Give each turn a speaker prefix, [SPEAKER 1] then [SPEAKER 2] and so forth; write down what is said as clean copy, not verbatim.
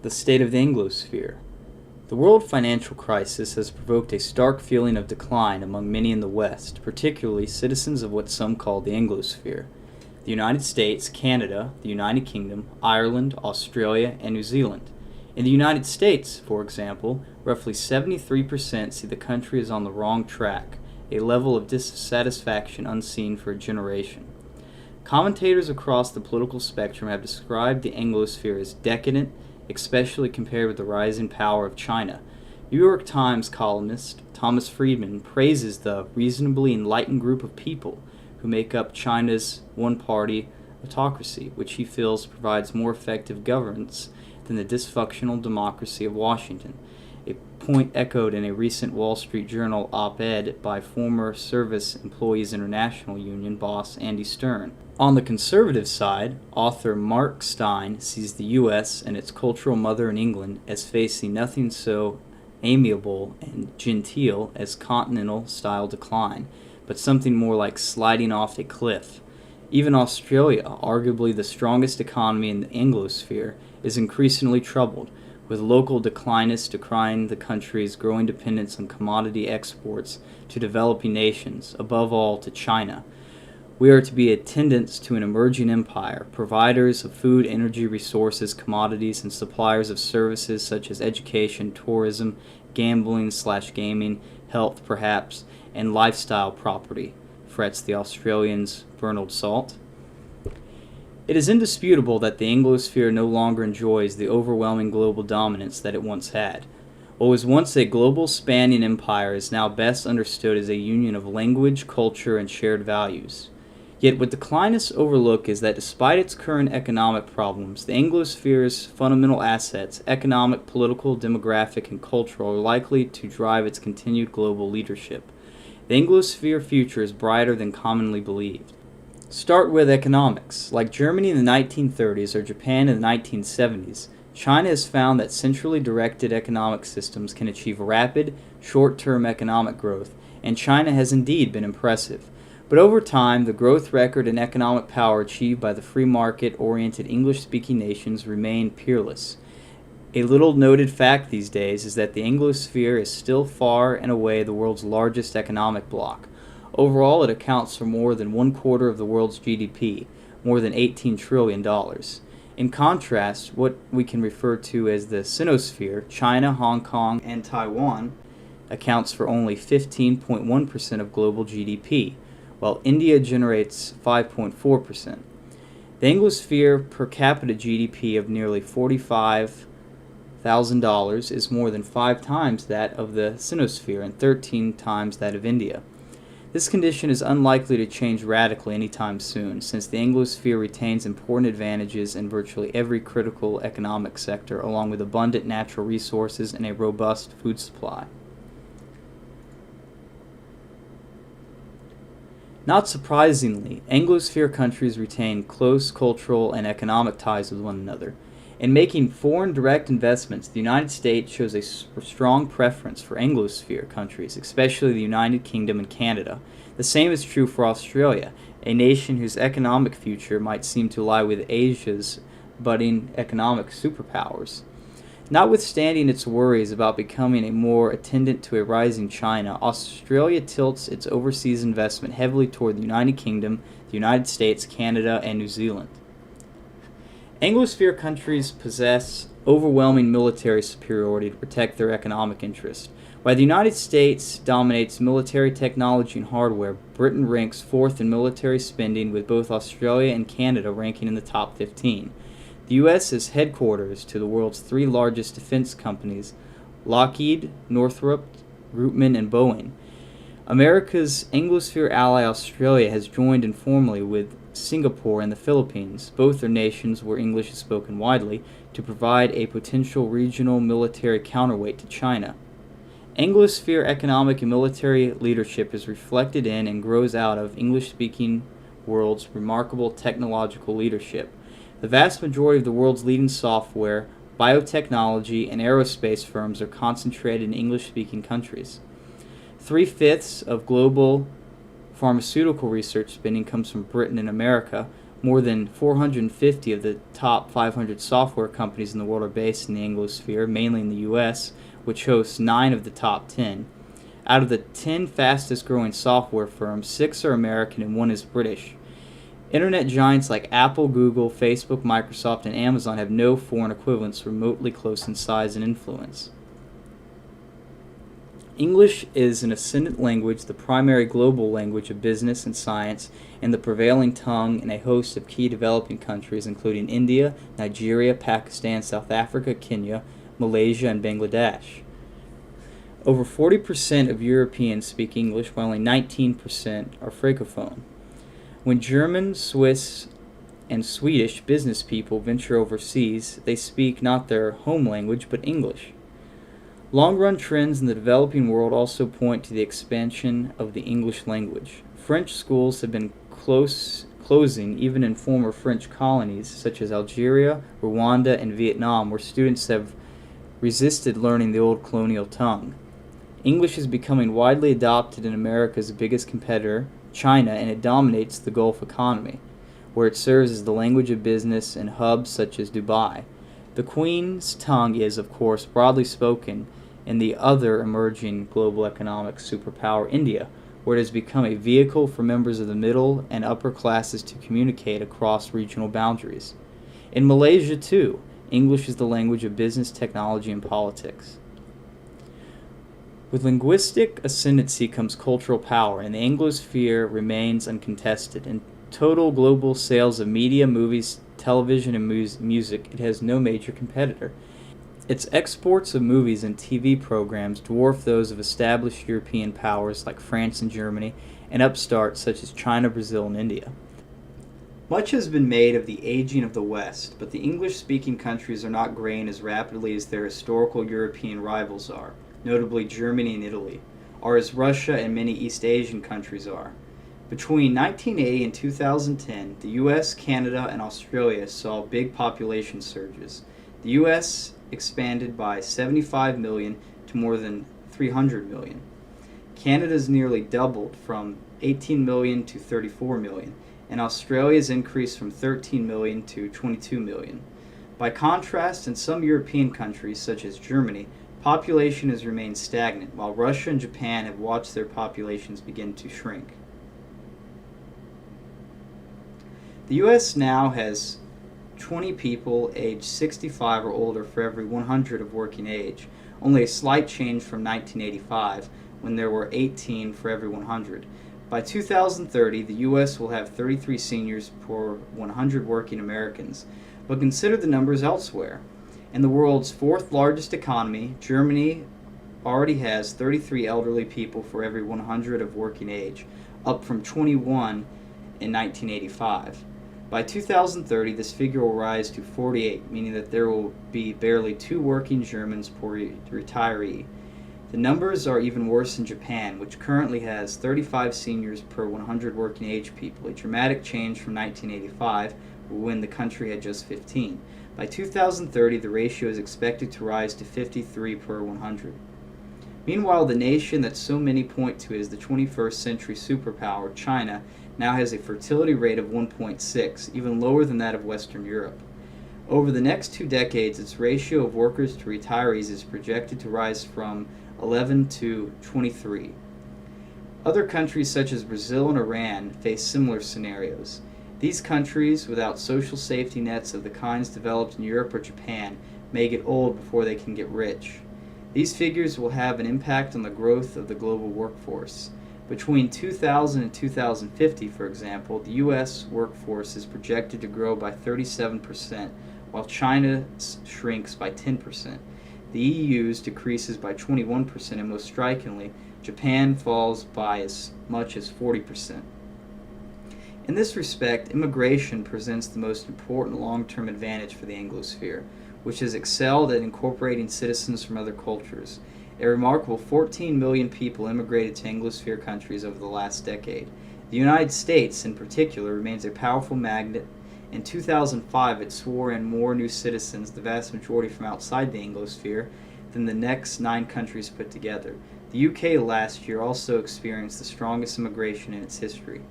[SPEAKER 1] The state of the Anglosphere. The world financial crisis has provoked a stark feeling of decline among many in the West, particularly citizens of what some call the Anglosphere. The United States, Canada, the United Kingdom, Ireland, Australia, and New Zealand. In the United States, for example, roughly 73% see the country as on the wrong track, a level of dissatisfaction unseen for a generation. Commentators across the political spectrum have described the Anglosphere as decadent, especially compared with the rising power of China. New York Times columnist Thomas Friedman praises the reasonably enlightened group of people who make up China's one-party autocracy, which he feels provides more effective governance than the dysfunctional democracy of Washington, a point echoed in a recent Wall Street Journal op-ed by former Service Employees International Union boss Andy Stern. On the conservative side, author Mark Stein sees the U.S. and its cultural mother in England as facing nothing so amiable and genteel as continental-style decline, but something more like sliding off a cliff. Even Australia, arguably the strongest economy in the Anglosphere, is increasingly troubled, with local declinists decrying the country's growing dependence on commodity exports to developing nations, above all to China. We are to be attendants to an emerging empire, providers of food, energy, resources, commodities, and suppliers of services such as education, tourism, gambling/gaming, health perhaps, and lifestyle property, frets the Australian's Bernard Salt. It is indisputable that the Anglosphere no longer enjoys the overwhelming global dominance that it once had. What was once a global spanning empire is now best understood as a union of language, culture, and shared values. Yet what declinists overlook is that despite its current economic problems, the Anglosphere's fundamental assets, economic, political, demographic, and cultural, are likely to drive its continued global leadership. The Anglosphere future is brighter than commonly believed. Start with economics. Like Germany in the 1930s or Japan in the 1970s, China has found that centrally directed economic systems can achieve rapid, short-term economic growth, and China has indeed been impressive. But over time, the growth record and economic power achieved by the free market-oriented English-speaking nations remain peerless. A little noted fact these days is that the Anglosphere is still far and away the world's largest economic bloc. Overall, it accounts for more than 1/4 of the world's GDP, more than $18 trillion. In contrast, what we can refer to as the Sinosphere, China, Hong Kong, and Taiwan, accounts for only 15.1% of global GDP, while India generates 5.4%. The Anglosphere per capita GDP of nearly $45,000 is more than 5 times that of the Sinosphere and 13 times that of India. This condition is unlikely to change radically anytime soon, since the Anglosphere retains important advantages in virtually every critical economic sector, along with abundant natural resources and a robust food supply. Not surprisingly, Anglosphere countries retain close cultural and economic ties with one another. In making foreign direct investments, the United States shows a strong preference for Anglosphere countries, especially the United Kingdom and Canada. The same is true for Australia, a nation whose economic future might seem to lie with Asia's budding economic superpowers. Notwithstanding its worries about becoming a more attendant to a rising China, Australia tilts its overseas investment heavily toward the United Kingdom, the United States, Canada, and New Zealand. Anglosphere countries possess overwhelming military superiority to protect their economic interest. While the United States dominates military technology and hardware, Britain ranks 4th in military spending, with both Australia and Canada ranking in the top 15. The U.S. is headquarters to the world's 3 largest defense companies, Lockheed, Northrop Grumman, and Boeing. America's Anglosphere ally Australia has joined informally with Singapore and the Philippines, both are nations where English is spoken widely, to provide a potential regional military counterweight to China. Anglosphere economic and military leadership is reflected in and grows out of English-speaking world's remarkable technological leadership. The vast majority of the world's leading software, biotechnology, and aerospace firms are concentrated in English-speaking countries. 3/5 of global pharmaceutical research spending comes from Britain and America, More than 450 of the top 500 software companies in the world are based in the Anglosphere, mainly in the U.S., which hosts 9 of the top 10. Out of the 10 fastest growing software firms, 6 are American and 1 is British. Internet giants like Apple, Google, Facebook, Microsoft, and Amazon have no foreign equivalents remotely close in size and influence. English is an ascendant language, the primary global language of business and science, and the prevailing tongue in a host of key developing countries, including India, Nigeria, Pakistan, South Africa, Kenya, Malaysia, and Bangladesh. Over 40% of Europeans speak English, while only 19% are francophone. When German, Swiss, and Swedish business people venture overseas, they speak not their home language, but English. Long-run trends in the developing world also point to the expansion of the English language. French schools have been closing even in former French colonies such as Algeria, Rwanda, and Vietnam, where students have resisted learning the old colonial tongue. English is becoming widely adopted in America's biggest competitor, China, and it dominates the Gulf economy, where it serves as the language of business in hubs such as Dubai. The Queen's tongue is, of course, broadly spoken in the other emerging global economic superpower, India, where it has become a vehicle for members of the middle and upper classes to communicate across regional boundaries. In Malaysia, too, English is the language of business, technology, and politics. With linguistic ascendancy comes cultural power, and the Anglosphere remains uncontested. In total global sales of media, movies, television, and music, it has no major competitor. Its exports of movies and TV programs dwarf those of established European powers like France and Germany, and upstarts such as China, Brazil, and India. Much has been made of the aging of the West, but the English-speaking countries are not graying as rapidly as their historical European rivals are, notably Germany and Italy, or as Russia and many East Asian countries are. Between 1980 and 2010, the US, Canada, and Australia saw big population surges. The US expanded by 75 million to more than 300 million. Canada's nearly doubled from 18 million to 34 million, and Australia's increased from 13 million to 22 million. By contrast, in some European countries, such as Germany, population has remained stagnant, while Russia and Japan have watched their populations begin to shrink. The U.S. now has 20 people aged 65 or older for every 100 of working age, only a slight change from 1985, when there were 18 for every 100. By 2030, the U.S. will have 33 seniors per 100 working Americans, but consider the numbers elsewhere. In the world's fourth largest economy, Germany already has 33 elderly people for every 100 of working age, up from 21 in 1985. By 2030, this figure will rise to 48, meaning that there will be barely 2 working Germans per retiree. The numbers are even worse in Japan, which currently has 35 seniors per 100 working age people, a dramatic change from 1985, when the country had just 15. By 2030, the ratio is expected to rise to 53 per 100. Meanwhile, the nation that so many point to as the 21st century superpower, China, now has a fertility rate of 1.6, even lower than that of Western Europe. Over the next 2 decades, its ratio of workers to retirees is projected to rise from 11 to 23. Other countries such as Brazil and Iran face similar scenarios. These countries, without social safety nets of the kinds developed in Europe or Japan, may get old before they can get rich. These figures will have an impact on the growth of the global workforce. Between 2000 and 2050, for example, the U.S. workforce is projected to grow by 37%, while China shrinks by 10%. The EU's decreases by 21%, and most strikingly, Japan falls by as much as 40%. In this respect, immigration presents the most important long-term advantage for the Anglosphere, which has excelled at incorporating citizens from other cultures. A remarkable 14 million people immigrated to Anglosphere countries over the last decade. The United States, in particular, remains a powerful magnet. In 2005, it swore in more new citizens, the vast majority from outside the Anglosphere, than the next 9 countries put together. The UK last year also experienced the strongest immigration in its history.